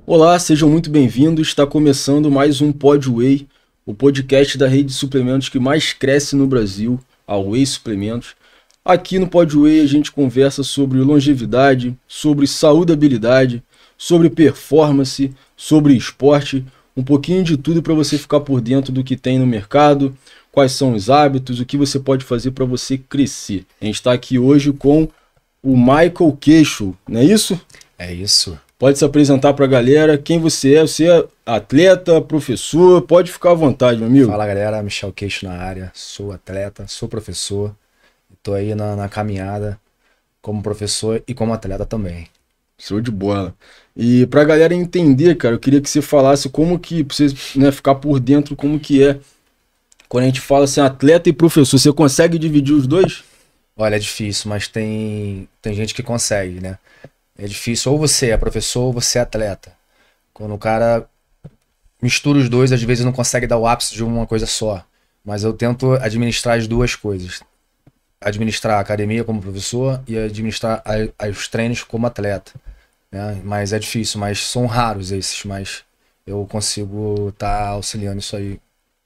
Olá, sejam muito bem-vindos. Está começando mais um Pod Whey, o podcast da rede de suplementos que mais cresce no Brasil, a Whey Suplementos. Aqui no Pod Whey a gente conversa sobre longevidade, sobre saudabilidade, sobre performance, sobre esporte, um pouquinho de tudo para você ficar por dentro do que tem no mercado, quais são os hábitos, o que você pode fazer para você crescer. A gente está aqui hoje com o Michael Queixo, não é isso? É isso. Pode se apresentar para a galera, quem você é. Você é atleta, professor, pode ficar à vontade, meu amigo. Fala galera, Michel Queixo na área, sou atleta, sou professor, estou aí na caminhada como professor e como atleta também. Show de bola. E para a galera entender, cara, eu queria que você falasse como que, pra você, né, ficar por dentro, como que é, quando a gente fala assim, atleta e professor, você consegue dividir os dois? Olha, é difícil, mas tem gente que consegue, né? É difícil, ou você é professor ou você é atleta. Quando o cara mistura os dois, às vezes não consegue dar o ápice de uma coisa só. Mas eu tento administrar as duas coisas. Administrar a academia como professor e administrar os treinos como atleta, né? Mas é difícil, mas são raros esses, mas eu consigo estar auxiliando isso aí.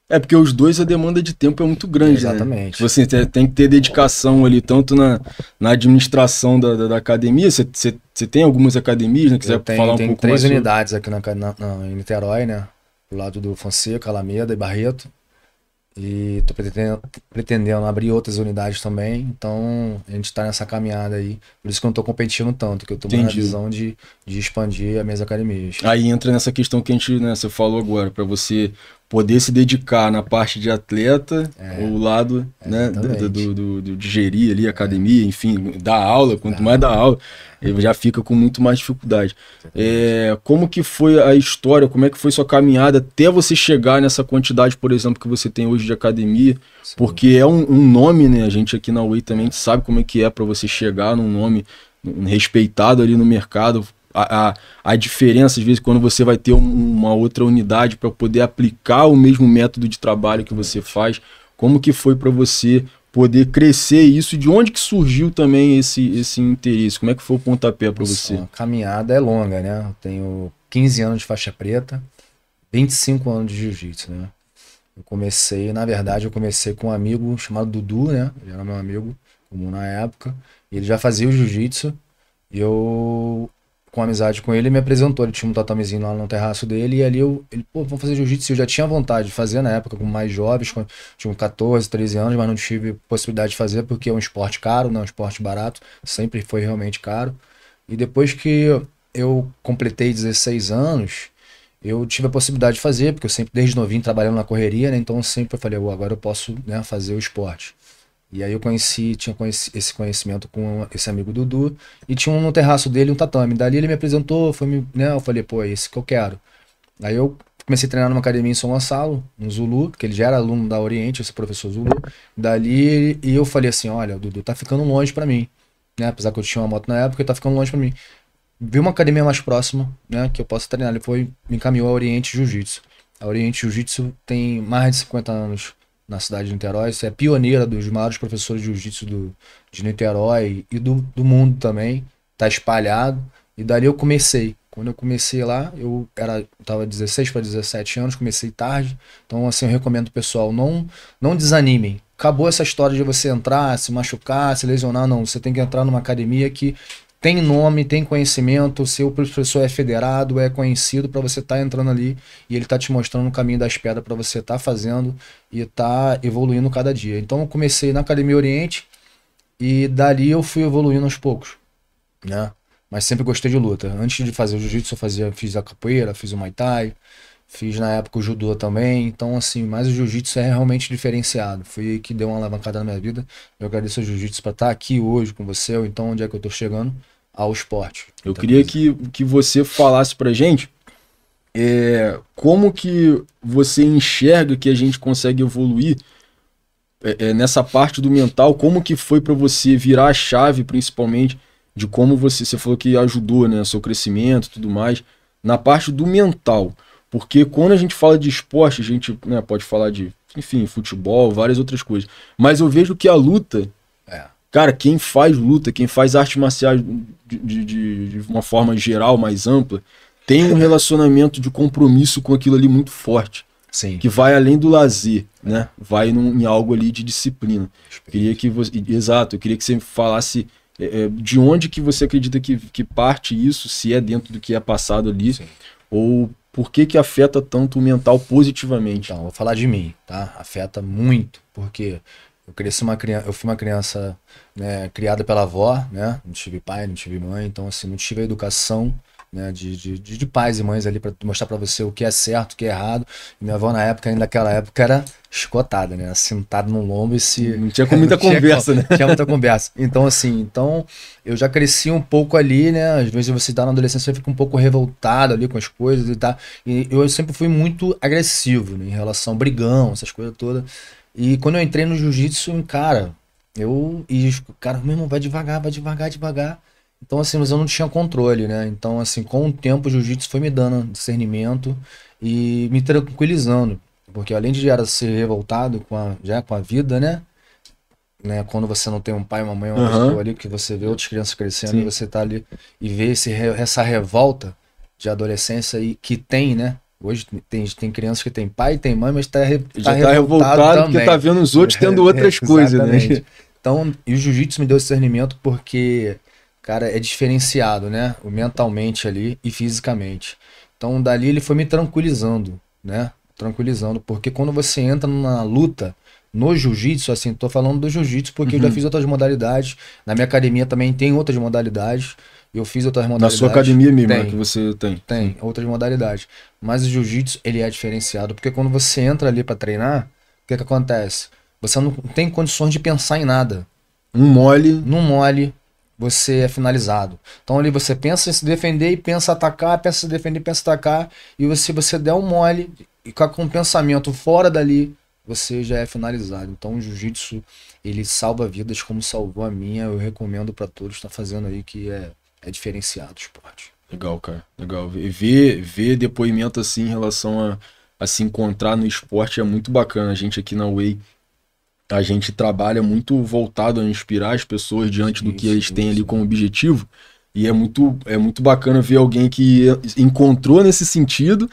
É porque os dois, a demanda de tempo é muito grande, Exatamente. né? Tipo assim, tem que ter dedicação ali, tanto na administração da academia. Você tem algumas academias, né? Quiser falar um pouco mais três sobre... unidades aqui em Niterói, né? Do lado do Fonseca, Alameda e Barreto. E tô pretendendo abrir outras unidades também. Então, a gente tá nessa caminhada aí. Por isso que eu não tô competindo tanto, que eu tô mais na visão de expandir as minhas academias. Aí entra nessa questão que a gente, né, você falou agora, para você poder se dedicar na parte de atleta, o lado, né, de gerir ali a academia, enfim, dar aula, quanto mais dar aula, ele já fica com muito mais dificuldade. Como que foi a história, como é que foi sua caminhada até você chegar nessa quantidade, por exemplo, que você tem hoje de academia? Sim. Porque é um nome, né, a gente aqui na Whey também sabe como é que é para você chegar num nome respeitado ali no mercado. A diferença, às vezes, quando você vai ter uma outra unidade para poder aplicar o mesmo método de trabalho que você faz, como que foi para você poder crescer isso? De onde que surgiu também esse interesse? Como é que foi o pontapé para você? A caminhada é longa, né? Eu tenho 15 anos de faixa preta, 25 anos de jiu-jitsu, né? Na verdade, eu comecei com um amigo chamado Dudu, né? Ele era meu amigo comum na época. E ele já fazia o jiu-jitsu e eu, com amizade com ele, me apresentou. Ele tinha um tatamezinho lá no terraço dele e ali ele, pô, vamos fazer jiu-jitsu. Eu já tinha vontade de fazer na época, com mais jovens, tinha 14, 13 anos, mas não tive possibilidade de fazer porque é um esporte caro, não é um esporte barato, sempre foi realmente caro. E depois que eu completei 16 anos, eu tive a possibilidade de fazer, porque eu sempre, desde novinho, trabalhando na correria, né? Então sempre eu falei, agora eu posso, né, fazer o esporte. E aí eu tinha esse conhecimento com esse amigo Dudu, e tinha no terraço dele um tatame. Dali ele me apresentou, né, eu falei, pô, é esse que eu quero. Aí eu comecei a treinar numa academia em São Gonçalo, no Zulu, porque ele já era aluno da Oriente, esse professor Zulu. Dali, e eu falei assim, olha, o Dudu tá ficando longe pra mim, né, apesar que eu tinha uma moto na época, ele tá ficando longe pra mim. Vi uma academia mais próxima, né, que eu possa treinar. Ele me encaminhou a Oriente Jiu-Jitsu. A Oriente Jiu-Jitsu tem mais de 50 anos na cidade de Niterói. Você é pioneira dos maiores professores de jiu-jitsu de Niterói e do mundo também. Tá espalhado. E dali eu comecei. Quando eu comecei lá, eu tava 16 para 17 anos, comecei tarde. Então, assim, eu recomendo o pessoal, não desanimem. Acabou essa história de você entrar, se machucar, se lesionar, não. Você tem que entrar numa academia que tem nome, tem conhecimento, seu professor é federado, é conhecido para você estar entrando ali e ele tá te mostrando o caminho das pedras para você estar fazendo e tá evoluindo cada dia. Então eu comecei na Academia Oriente e dali eu fui evoluindo aos poucos, né? Mas sempre gostei de luta. Antes de fazer o jiu-jitsu fiz a capoeira, fiz o Muay Thai, fiz na época o judô também. Então assim, mas o jiu-jitsu é realmente diferenciado. Foi aí que deu uma alavancada na minha vida. Eu agradeço ao jiu-jitsu para estar aqui hoje com você, ou então onde é que eu tô chegando ao esporte. Eu queria que você falasse pra gente como que você enxerga que a gente consegue evoluir nessa parte do mental, como que foi para você virar a chave, principalmente, de como você falou que ajudou, né, seu crescimento e tudo mais, na parte do mental. Porque quando a gente fala de esporte, a gente, né, pode falar de, enfim, futebol, várias outras coisas. Mas eu vejo que a luta... Cara, quem faz luta, quem faz artes marciais de uma forma geral, mais ampla, tem um relacionamento de compromisso com aquilo ali muito forte. Sim. Que vai além do lazer, né? Vai em algo ali de disciplina. Queria que você, exato, eu queria que você falasse de onde que você acredita que parte isso, se é dentro do que é passado ali, sim, ou por que afeta tanto o mental positivamente. Então, vou falar de mim, tá? Afeta muito, porque eu fui uma criança, né, criada pela avó, né? Não tive pai, não tive mãe, então assim, não tive a educação, né, de pais e mães ali para mostrar para você o que é certo, o que é errado. E minha avó na época, ainda naquela época, era escotada, né? Sentada no lombo e se... Não tinha muita conversa, né? Não tinha muita conversa. Então, assim, eu já cresci um pouco ali, né? Às vezes você tá na adolescência, você fica um pouco revoltado ali com as coisas e tal. E eu sempre fui muito agressivo, né, em relação ao brigão, essas coisas todas. E quando eu entrei no jiu-jitsu, cara, meu irmão, vai devagar, devagar. Então, assim, mas eu não tinha controle, né? Então, assim, com o tempo, o jiu-jitsu foi me dando discernimento e me tranquilizando. Porque além de ser revoltado com a vida, né? Quando você não tem um pai, uma mãe, uma pessoa ali, que você vê outras crianças crescendo, sim, e você tá ali e vê essa revolta de adolescência e que tem, né? Hoje tem crianças que tem pai, tem mãe, mas já tá revoltado porque tá vendo os outros tendo outras coisas, né? Então, e o jiu-jitsu me deu discernimento porque, cara, é diferenciado, né? Mentalmente ali e fisicamente. Então, dali ele foi me tranquilizando, né? Tranquilizando, porque quando você entra na luta, no jiu-jitsu, assim, tô falando do jiu-jitsu porque eu já fiz outras modalidades. Na minha academia também tem outras modalidades. Eu fiz outras modalidades. Na sua academia mesmo, que você tem? Tem, outras modalidades. Mas o jiu-jitsu, ele é diferenciado, porque quando você entra ali para treinar, o que acontece? Você não tem condições de pensar em nada. Num mole, você é finalizado. Então ali você pensa em se defender e pensa em atacar, pensa em se defender e pensa em atacar, e se você der um mole, e com o pensamento fora dali, você já é finalizado. Então o jiu-jitsu, ele salva vidas como salvou a minha. Eu recomendo para todos estar fazendo aí, que é diferenciado o esporte. Legal, cara. Legal. Ver depoimento assim em relação a se encontrar no esporte é muito bacana. A gente aqui na Way, a gente trabalha muito voltado a inspirar as pessoas diante do que eles têm ali como objetivo. E é muito bacana ver alguém que encontrou nesse sentido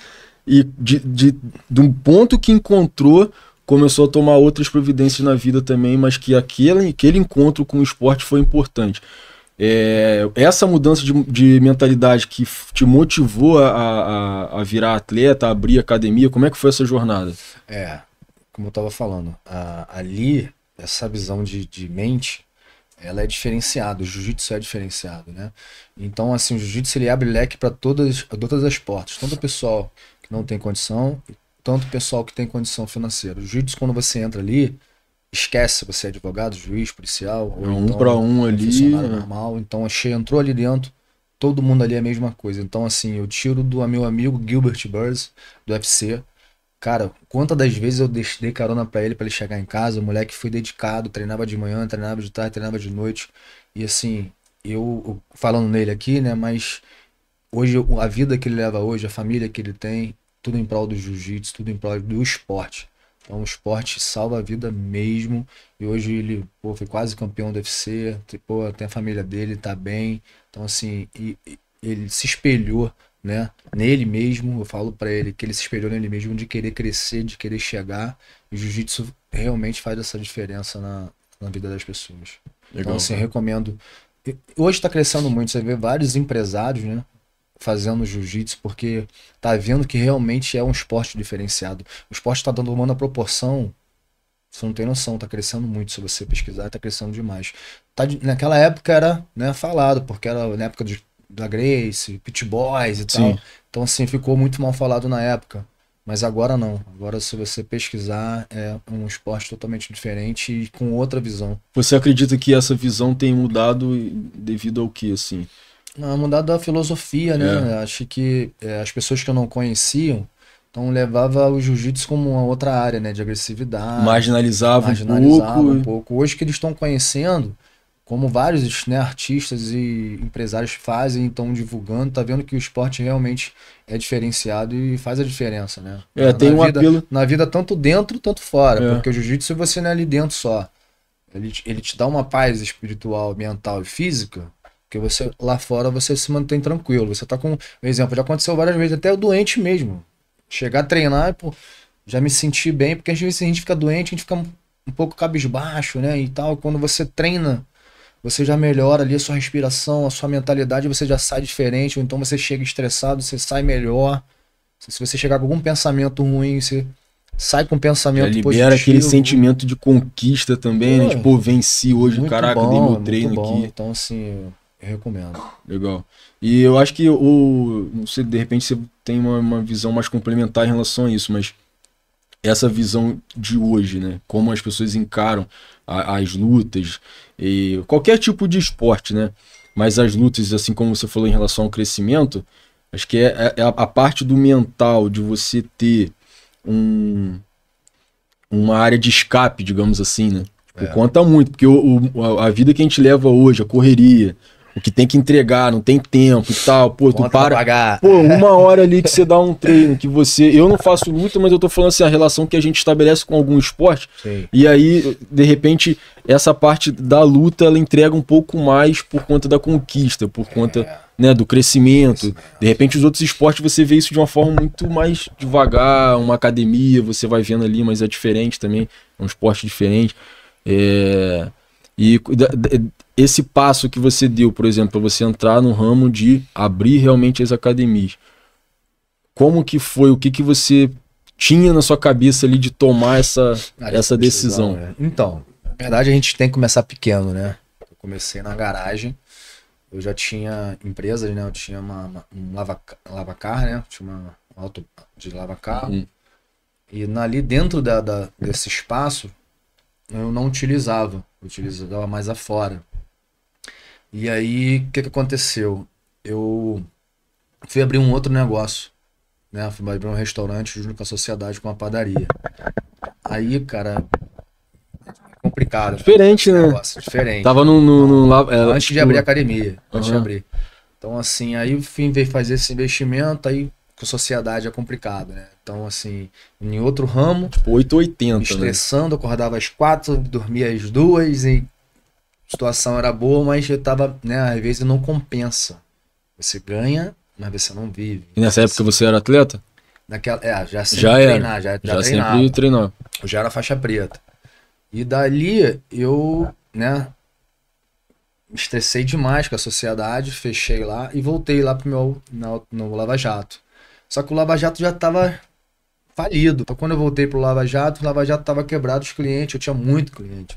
e de um ponto que encontrou, começou a tomar outras providências na vida também, mas que aquele encontro com o esporte foi importante. Essa mudança de mentalidade que te motivou a virar atleta, a abrir academia, como é que foi essa jornada? Como eu estava falando, ali, essa visão de mente, ela é diferenciada, o jiu-jitsu é diferenciado, né? Então, assim, o jiu-jitsu ele abre leque para todas as portas, tanto o pessoal que não tem condição, tanto o pessoal que tem condição financeira. O jiu-jitsu, quando você entra ali, esquece você é advogado, juiz, policial, ou um para um ali, funcionário normal. Então, entrou ali dentro, todo mundo ali é a mesma coisa. Então, assim, eu tiro do meu amigo Gilbert Burns, do UFC. Cara, quantas das vezes eu dei carona pra ele chegar em casa, o moleque foi dedicado, treinava de manhã, treinava de tarde, treinava de noite. E assim, eu falando nele aqui, né, mas hoje a vida que ele leva hoje, a família que ele tem, tudo em prol do jiu-jitsu, tudo em prol do esporte. Então o esporte salva a vida mesmo. E hoje ele foi quase campeão do UFC. Tem a família dele, tá bem. Então assim, ele se espelhou, né, nele mesmo. Eu falo pra ele que ele se espelhou nele mesmo, de querer crescer, de querer chegar. E o jiu-jitsu realmente faz essa diferença na vida das pessoas. Legal, então assim, eu recomendo. Hoje tá crescendo muito, você vê vários empresários, né, fazendo jiu-jitsu, porque tá vendo que realmente é um esporte diferenciado. O esporte tá dando uma proporção, você não tem noção, tá crescendo muito. Se você pesquisar, tá crescendo demais. Naquela época era, né, falado, porque era na época da Gracie, Pit Boys e tal. Então assim, ficou muito mal falado na época. Mas agora não. Agora, se você pesquisar, é um esporte totalmente diferente e com outra visão. Você acredita que essa visão tem mudado devido ao que, assim? Mudado da filosofia, né? Acho que as pessoas que eu não conheciam, então levava o jiu-jitsu como uma outra área, né? De agressividade. Marginalizava um pouco. Hoje que eles estão conhecendo, como vários, né, artistas e empresários fazem, estão divulgando, tá vendo que o esporte realmente é diferenciado e faz a diferença, né? Tem um apelo. Na vida, tanto dentro, tanto fora. Porque o jiu-jitsu, você não é ali dentro só. Ele te dá uma paz espiritual, mental e física, Porque você lá fora você se mantém tranquilo. Você tá com. Por exemplo, já aconteceu várias vezes, até o doente mesmo. Chegar a treinar, pô, já me senti bem, porque às vezes a gente fica doente, a gente fica um pouco cabisbaixo, né? E tal. Quando você treina, você já melhora ali a sua respiração, a sua mentalidade, você já sai diferente, ou então você chega estressado, você sai melhor. Se você chegar com algum pensamento ruim, você sai com um pensamento positivo. Libera aquele sentimento de conquista também, né? Tipo, venci hoje, caraca, dei meu treino aqui. Então, assim, eu recomendo. Legal. E eu acho que não sei, de repente você tem uma visão mais complementar em relação a isso, mas essa visão de hoje, né? Como as pessoas encaram as lutas e qualquer tipo de esporte, né? Mas as lutas, assim como você falou em relação ao crescimento, acho que é a parte do mental, de você ter uma área de escape, digamos assim, né? Conta muito, porque a vida que a gente leva hoje, a correria, o que tem que entregar, não tem tempo e tal, pô, tu para, pô, 1 hora ali que você dá um treino, que eu não faço luta, mas eu tô falando assim, a relação que a gente estabelece com algum esporte, e aí, de repente, essa parte da luta, ela entrega um pouco mais por conta da conquista, por conta, né, do crescimento. De repente, os outros esportes, você vê isso de uma forma muito mais devagar, uma academia, você vai vendo ali, mas é diferente também, é um esporte diferente. E esse passo que você deu, por exemplo, para você entrar no ramo de abrir realmente as academias, como que foi, o que você tinha na sua cabeça ali de tomar essa decisão? Então, na verdade a gente tem que começar pequeno, né? Eu comecei na garagem, eu já tinha empresa, né? Eu tinha um lavacar, né? Tinha uma auto de lavacar. E ali dentro desse espaço, eu não utilizava, eu utilizava mais afora. E aí, o que aconteceu? Eu fui abrir um outro negócio, né? Fui abrir um restaurante junto com a sociedade, com a padaria. Aí, cara, é complicado. Diferente, né? Negócio, diferente. Tava antes de abrir a academia, antes de abrir. Então, assim, aí eu fui fazer esse investimento, aí com a sociedade é complicado, né? Então, assim, em outro ramo... Tipo, 880, estressando, né? Acordava às 4, dormia às 2, e a situação era boa, mas eu tava, né? Às vezes não compensa. Você ganha, mas você não vive. E nessa época você era atleta? Já sempre treinar, já sempre treinar. Eu já era faixa preta. E dali eu, né, me estressei demais com a sociedade, fechei lá e voltei lá pro no Lava Jato. Só que o Lava Jato já tava falido. Então quando eu voltei pro Lava Jato, o Lava Jato tava quebrado, os clientes, eu tinha muito cliente.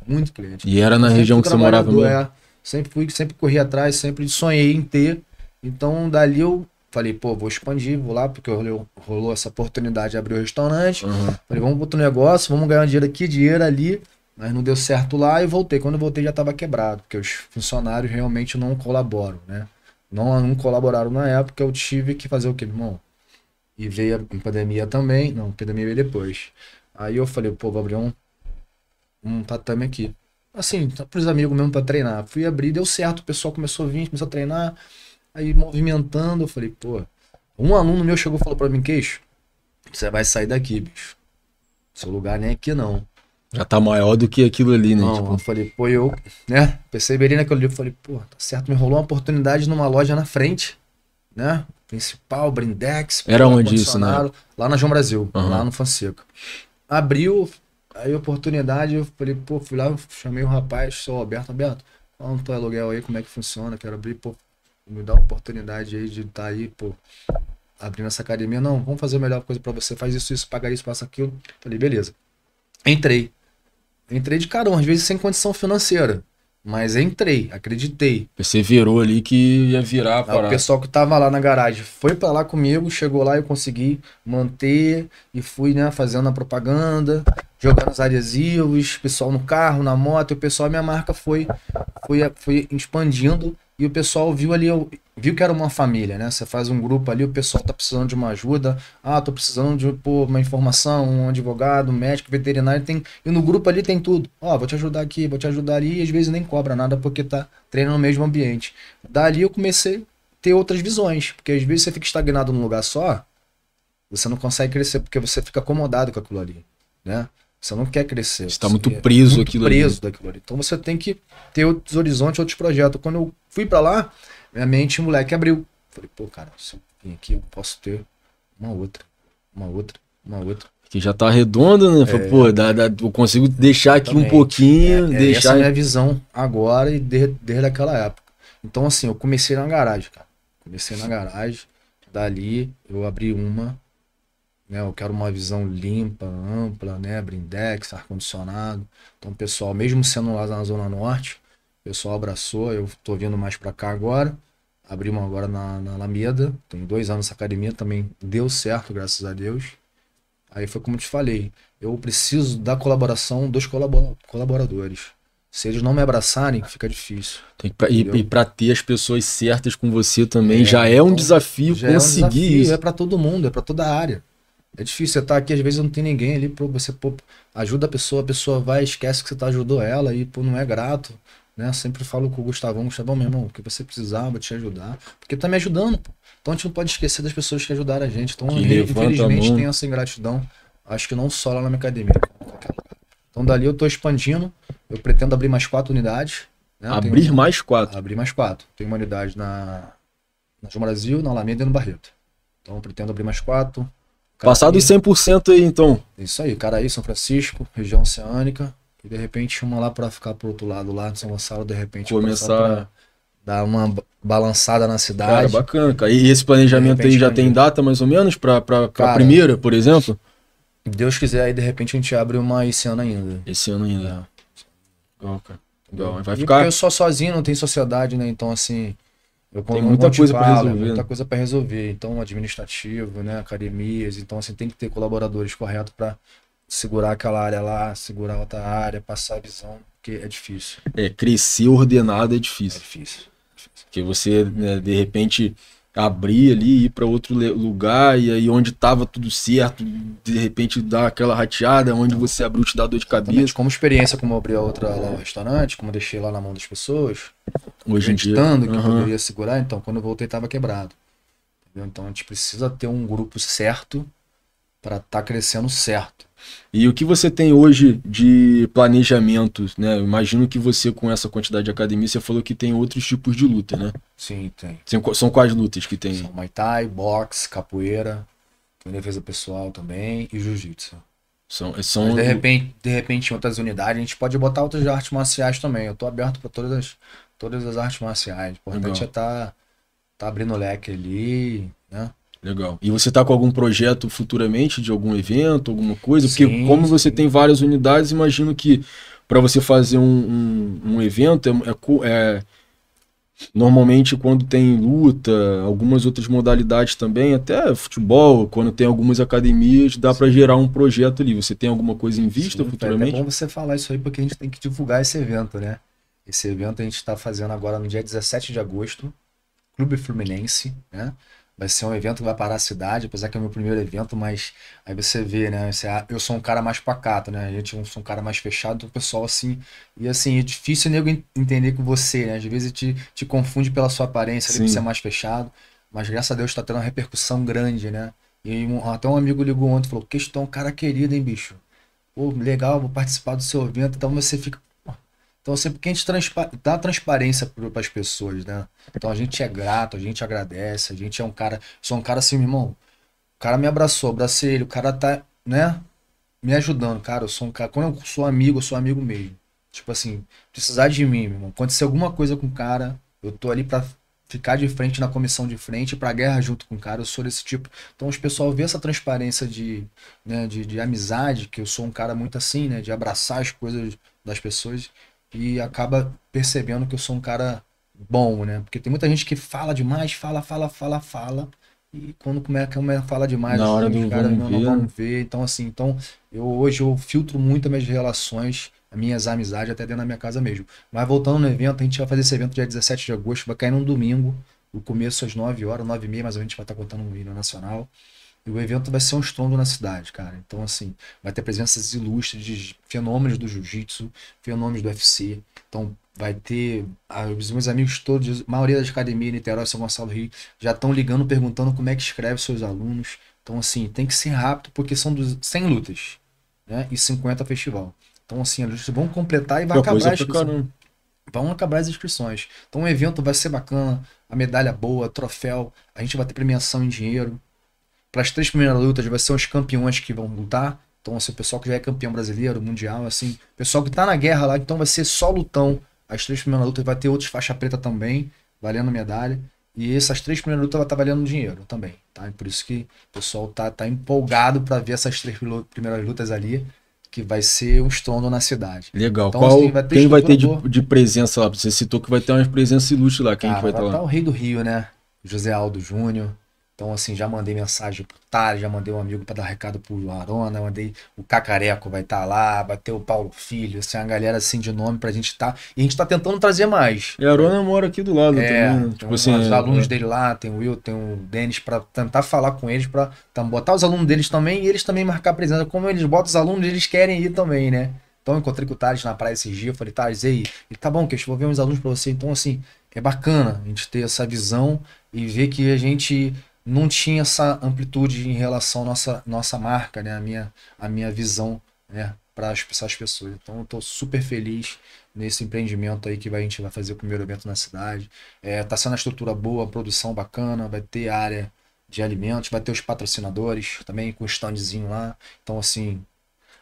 E era na região que você morava mesmo? Sempre corri atrás, sempre sonhei em ter. Então dali eu falei, pô, vou expandir, vou lá, porque rolou essa oportunidade de abrir o restaurante. Falei, vamos para outro negócio, vamos ganhar dinheiro aqui, dinheiro ali. Mas não deu certo lá e voltei. Quando eu voltei já estava quebrado, porque os funcionários realmente não colaboram, né? Não colaboraram na época, eu tive que fazer o quê, irmão? E veio a pandemia também. Não, a pandemia veio depois. Aí eu falei, pô, vou abrir um tatame aqui. Assim, pros amigos mesmo para treinar. Fui abrir, deu certo, o pessoal começou a vir, começou a treinar. Aí movimentando, eu falei, pô. Um aluno meu chegou e falou pra mim, Queixo, você vai sair daqui, bicho. Seu lugar nem aqui não. Já tá maior do que aquilo ali, né? Não, tipo... Eu falei, pô, eu, né? Perceberia naquele livro, falei, pô, tá certo, me rolou uma oportunidade numa loja na frente, né? Principal, Brindex. Era onde isso, né? Lá na João Brasil, lá no Fonseca. Abriu, aí a oportunidade, eu falei, pô, fui lá, chamei o rapaz, sou Alberto, fala no teu aluguel aí, como é que funciona, quero abrir, pô, me dá a oportunidade aí de estar aí, pô, abrindo essa academia. Não, vamos fazer a melhor coisa pra você, faz isso, paga isso, passa aquilo. Falei, beleza. Entrei de carão, às vezes sem condição financeira. Mas entrei, acreditei. Você virou ali que ia virar a parada. O pessoal que tava lá na garagem foi pra lá comigo, chegou lá e eu consegui manter e fui, né, fazendo a propaganda, jogando os adesivos, pessoal no carro, na moto, e o pessoal, minha marca foi expandindo e o pessoal viu ali, viu que era uma família, né? Você faz um grupo ali, o pessoal tá precisando de uma ajuda, tô precisando de uma informação, um advogado, um médico, veterinário, e no grupo ali tem tudo. Vou te ajudar aqui, vou te ajudar ali, e às vezes nem cobra nada porque tá treinando no mesmo ambiente. Dali eu comecei a ter outras visões, porque às vezes você fica estagnado num lugar só, você não consegue crescer porque você fica acomodado com aquilo ali, né? Você não quer crescer. Você tá muito preso muito aquilo preso ali. daquilo ali. Então você tem que ter outros horizontes, outros projetos. Quando eu fui pra lá, minha mente, moleque, abriu. Falei, pô, cara, se eu vim aqui, eu posso ter uma outra. Que já tá redondo, né? Falei, pô, eu consigo deixar aqui um pouquinho. Deixar... Essa é a minha visão agora e desde aquela época. Então, assim, eu comecei na garagem, cara. Dali eu abri uma. Né, eu quero uma visão limpa, ampla, né, blindex, ar-condicionado. Então, o pessoal, mesmo sendo lá na Zona Norte, o pessoal abraçou. Eu tô vindo mais pra cá agora. Abri uma agora na Alameda. Tem 2 anos essa academia, também deu certo, graças a Deus. Aí foi como eu te falei, eu preciso da colaboração dos colaboradores. Se eles não me abraçarem, fica difícil. E para ter as pessoas certas com você também, já é um desafio conseguir isso. É para todo mundo, é para toda a área. É difícil, você tá aqui, às vezes não tem ninguém ali, pô, você ajuda a pessoa vai, esquece que você ajudou ela e pô, não é grato. Né? Sempre falo com o Gustavão, meu irmão, o que você precisar, vou te ajudar. Porque tá me ajudando, pô. Então a gente não pode esquecer das pessoas que ajudaram a gente. Então, infelizmente, tem essa ingratidão. Acho que não só lá na minha academia. Então, dali eu tô expandindo. Eu pretendo abrir mais 4 unidades. Né? Abrir mais 4? Abrir mais 4. Tem uma unidade na João Brasil, na Alameda e no Barreto. Então, eu pretendo abrir mais 4. Passar dos 100% aí, então. Isso aí, Caraí, São Francisco, região oceânica. E de repente uma lá para ficar pro outro lado, lá de São Gonçalo, de repente começar dar uma balançada na cidade. Cara, bacana, cara. E esse planejamento aí já tem data mais ou menos para a primeira, por exemplo? Deus quiser, aí de repente a gente abre uma esse ano ainda. Esse ano ainda. Legal, cara. Legal. Vai ficar... Porque eu sou sozinho, não tem sociedade, né? Então, assim... Tem muita coisa para resolver. Muita coisa para resolver. Então, administrativo, né? Academias. Então, assim, tem que ter colaboradores corretos para segurar aquela área lá, segurar outra área, passar a visão, porque é difícil. Crescer ordenado é difícil. É difícil. Porque você, né, de repente, abrir ali, ir para outro lugar, e aí onde tava tudo certo, de repente dar aquela rateada, onde você abriu te dá dor de cabeça. Como experiência, como eu abri a outra lá no restaurante, como eu deixei lá na mão das pessoas, hoje em dia, que eu poderia segurar, então quando eu voltei tava quebrado. Entendeu? Então a gente precisa ter um grupo certo para estar crescendo certo. E o que você tem hoje de planejamento, né? Eu imagino que você, com essa quantidade de academia, você falou que tem outros tipos de luta, né? Sim, tem. São quais lutas que tem? São Muay Thai, boxe, capoeira, tem defesa pessoal também e jiu-jitsu. Mas de repente em outras unidades a gente pode botar outras artes marciais também. Eu tô aberto para todas as artes marciais. O importante é tá abrindo o leque ali, né? Legal. E você tá com algum projeto futuramente de algum evento, alguma coisa? Porque como você tem várias unidades, imagino que para você fazer um evento normalmente quando tem luta, algumas outras modalidades também, até futebol, quando tem algumas academias, dá para gerar um projeto ali. Você tem alguma coisa em vista futuramente? É bom você falar isso aí porque a gente tem que divulgar esse evento, né? Esse evento a gente está fazendo agora no dia 17 de agosto, Clube Fluminense, né? Vai ser um evento que vai parar a cidade, apesar que é o meu primeiro evento, mas aí você vê, né? Eu sou um cara mais pacato, né? Eu sou um cara mais fechado, então o pessoal assim... E assim, é difícil nego entender com você, né? Às vezes te confunde pela sua aparência, ali, você é mais fechado, mas graças a Deus tá tendo uma repercussão grande, né? E até um amigo ligou ontem e falou, questão, cara querido, hein, bicho? Pô, legal, vou participar do seu evento, então você fica... Então, sempre que a gente dá transparência para as pessoas, né? Então, a gente é grato, a gente agradece, a gente é um cara... Sou um cara assim, meu irmão, o cara me abracei ele, o cara tá, né? Me ajudando, cara, eu sou um cara... Quando eu sou amigo mesmo. Tipo assim, precisar de mim, meu irmão. Acontecer alguma coisa com o cara, eu tô ali para ficar de frente na comissão de frente, pra guerra junto com o cara, eu sou desse tipo. Então, os pessoal vê essa transparência de amizade, que eu sou um cara muito assim, né? De abraçar as coisas das pessoas... E acaba percebendo que eu sou um cara bom, né? Porque tem muita gente que fala demais, fala. E quando começa a falar demais, na hora do caras não vão ver. Então, assim, hoje eu filtro muito as minhas relações, as minhas amizades, até dentro da minha casa mesmo. Mas voltando no evento, a gente vai fazer esse evento dia 17 de agosto, vai cair num domingo. O começo às 9 horas, 9h30, mas a gente vai estar contando no hino nacional. E o evento vai ser um estrondo na cidade, cara. Então, assim, vai ter presenças ilustres de fenômenos do jiu-jitsu, fenômenos do UFC. Então, vai ter... Os meus amigos todos, a maioria das academias, Niterói, São Gonçalo, Rio, já estão ligando, perguntando como é que escreve seus alunos. Então, assim, tem que ser rápido, porque são 100 lutas. né? E 50 festival. Então, assim, eles vão completar e vai acabar as inscrições. Vão acabar as inscrições. Então, o evento vai ser bacana, a medalha boa, troféu, a gente vai ter premiação em dinheiro. Para as 3 primeiras lutas, vai ser os campeões que vão lutar. Então, assim, o pessoal que já é campeão brasileiro, mundial, assim, o pessoal que tá na guerra lá, então vai ser só lutão. As 3 primeiras lutas vai ter outros faixa preta também, valendo medalha. E essas 3 primeiras lutas vai estar valendo dinheiro também, tá? E por isso que o pessoal tá empolgado para ver essas 3 primeiras lutas ali, que vai ser um estrondo na cidade. Legal. Então, assim, quem vai ter de presença lá? Você citou que vai ter umas presenças ilustres lá. Quem que vai estar lá? Vai estar o Rei do Rio, né? José Aldo Júnior. Então, assim, já mandei mensagem pro Thales, já mandei um amigo para dar recado pro Arona, mandei o Cacareco vai estar lá, vai ter o Paulo Filho, assim, uma galera assim de nome pra gente estar. E a gente tá tentando trazer mais. E a Arona mora aqui do lado também, né? Tipo assim, os alunos dele lá, tem o Will, tem o Denis, pra tentar falar com eles, pra botar os alunos deles também e eles também marcar presença. Como eles botam os alunos, eles querem ir também, né? Então eu encontrei com o Thales na praia esses dias, eu falei, Thales, ei, ele tá bom, que eu vou ver uns alunos pra você. Então, assim, é bacana a gente ter essa visão e ver que a gente não tinha essa amplitude em relação à nossa marca, né? A minha visão, né? Para essas pessoas. Então eu estou super feliz nesse empreendimento aí que a gente vai fazer o primeiro evento na cidade. Tá sendo uma estrutura boa, produção bacana, vai ter área de alimentos, vai ter os patrocinadores também com o standzinho lá. Então, assim,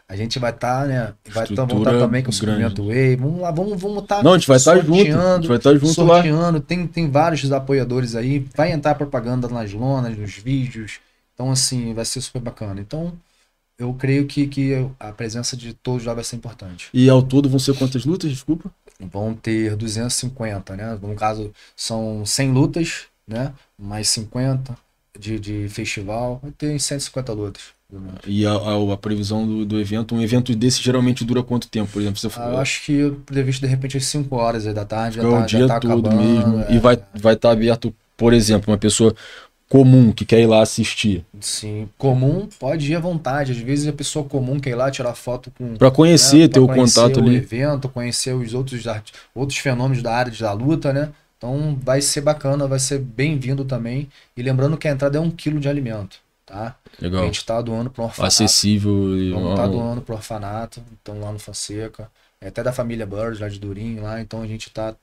a gente vai estar, né? Vai estar também com o suplemento Whey. Vamos lá, vamos estar. Não, a gente vai estar junto. A gente vai estar junto sorteando. Lá. Tem vários apoiadores aí. Vai entrar propaganda nas lonas, nos vídeos. Então, assim, vai ser super bacana. Então, eu creio que a presença de todos já vai ser importante. E ao todo vão ser quantas lutas, desculpa? Vão ter 250, né? No caso, são 100 lutas, né? Mais 50 de festival. Vai ter 150 lutas. E a previsão do evento, um evento desse geralmente dura quanto tempo, por exemplo? Eu acho que eu previsto de repente às 5 horas aí da tarde, já tá, o dia já tá todo acabando, mesmo. E vai estar aberto, por exemplo, uma pessoa comum que quer ir lá assistir. Sim, comum pode ir à vontade. Às vezes a pessoa comum quer ir lá tirar foto com... Para conhecer, né, ter o contato ali. Evento, conhecer os outros fenômenos da área da luta, né? Então vai ser bacana, vai ser bem-vindo também. E lembrando que a entrada é 1 quilo de alimento. Tá? Legal. A gente tá doando pro orfanato. Acessível. Vamos tá doando pro orfanato, então lá no Fonseca, até da família Birds, lá de Durinho, lá, então a gente tá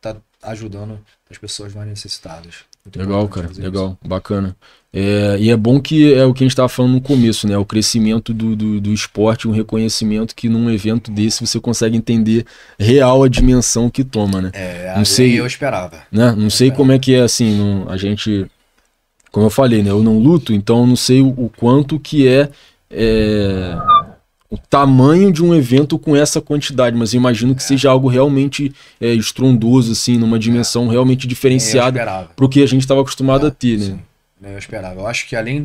ajudando as pessoas mais necessitadas. Muito legal, cara, legal, isso. Bacana. E é bom que é o que a gente tava falando no começo, né? O crescimento do esporte, um reconhecimento que num evento desse você consegue entender real a dimensão que toma, né? Não sei, eu esperava. Né? Não sei como é que é assim, a gente... Como eu falei, né? Eu não luto, então eu não sei o quanto que é o tamanho de um evento com essa quantidade, mas eu imagino que seja algo realmente estrondoso, assim, numa dimensão realmente diferenciada para o que a gente estava acostumado a ter, né? Sim. Eu esperava. Eu acho que além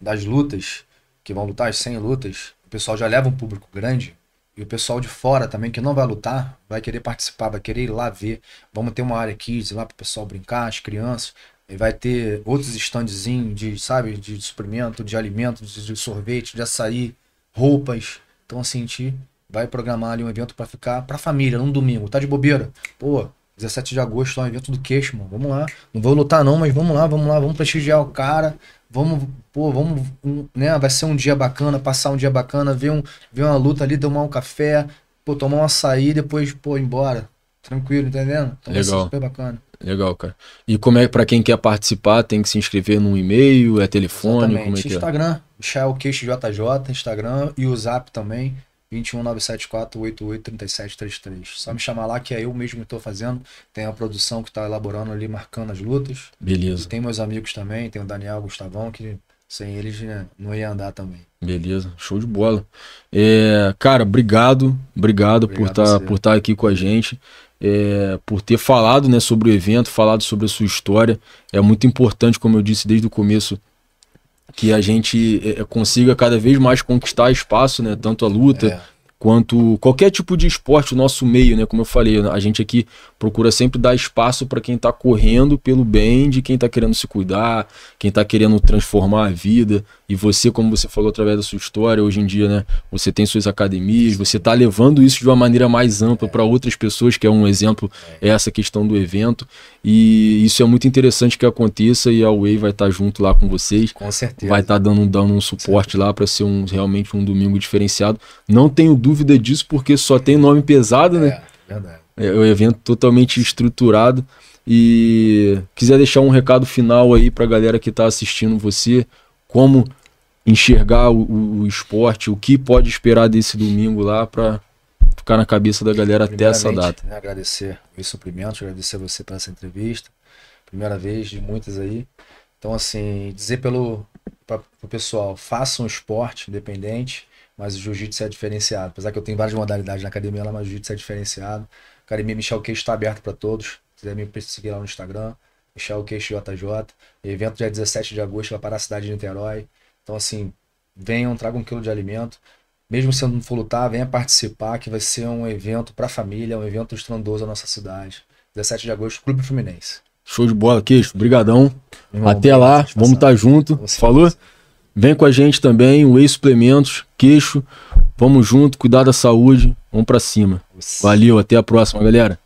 das lutas, que vão lutar as 100 lutas, o pessoal já leva um público grande, e o pessoal de fora também, que não vai lutar, vai querer participar, vai querer ir lá ver. Vamos ter uma área kids lá para o pessoal brincar, as crianças. E vai ter outros standzinhos de suprimento, de alimento, de sorvete, de açaí, roupas. Então, assim, a gente vai programar ali um evento para ficar pra família, num domingo. Tá de bobeira? Pô, 17 de agosto, lá, um evento do queixo, mano. Vamos lá. Não vou lutar não, mas vamos lá, vamos prestigiar o cara. Vamos, né? Vai ser um dia bacana, passar um dia bacana, ver uma luta ali, tomar um café, tomar um açaí, depois, ir embora. Tranquilo, entendendo? Então legal. Vai ser super bacana. Legal, cara. E como é para quem quer participar, tem que se inscrever num e-mail, é telefone? Exatamente. Como é que Instagram, Michael Queixo JJ, Instagram e o Zap também, 21974883733. Só me chamar lá que é eu mesmo que estou fazendo. Tem a produção que está elaborando ali, marcando as lutas. Beleza. E tem meus amigos também, tem o Daniel, o Gustavão, que sem eles, né, não ia andar também. Beleza, show de bola. Cara, obrigado por estar aqui com a gente. Por ter falado, né, sobre o evento, falado sobre a sua história. É muito importante, como eu disse desde o começo, que a gente consiga cada vez mais conquistar espaço, né, tanto a luta quanto qualquer tipo de esporte, o nosso meio, né, como eu falei, a gente aqui procura sempre dar espaço para quem tá correndo pelo bem de quem tá querendo se cuidar, quem tá querendo transformar a vida. E você, como você falou através da sua história, hoje em dia, né, você tem suas academias, você tá levando isso de uma maneira mais ampla para outras pessoas, que é um exemplo, é essa questão do evento. E isso é muito interessante que aconteça, e a Whey vai estar junto lá com vocês. Com certeza. Vai estar dando um suporte lá para ser realmente um domingo diferenciado. Não tenho dúvida disso, porque só tem nome pesado, né? Verdade. É um evento totalmente estruturado. E quiser deixar um recado final aí pra galera que tá assistindo você, como enxergar o esporte, o que pode esperar desse domingo lá pra ficar na cabeça da galera até essa data. Né, agradecer os suprimentos, agradecer você por essa entrevista. Primeira vez de muitas aí. Então, assim, dizer pro pessoal, façam um esporte independente, mas o jiu-jitsu é diferenciado. Apesar que eu tenho várias modalidades na academia lá, mas o jiu-jitsu é diferenciado. A academia Michel Queixo está aberta para todos. Se quiser me seguir lá no Instagram, Michel Queixo JJ. Evento dia 17 de agosto, vai para a cidade de Niterói. Então, assim, venham, tragam 1 quilo de alimento. Mesmo se não for lutar, venha participar, que vai ser um evento para a família, um evento estrondoso na nossa cidade. 17 de agosto, Clube Fluminense. Show de bola, Queixo. Brigadão. Até lá, vamos estar junto. Falou? Vem com a gente também, o Whey Suplementos, Queixo. Vamos junto, cuidar da saúde. Vamos pra cima. Valeu, até a próxima, galera.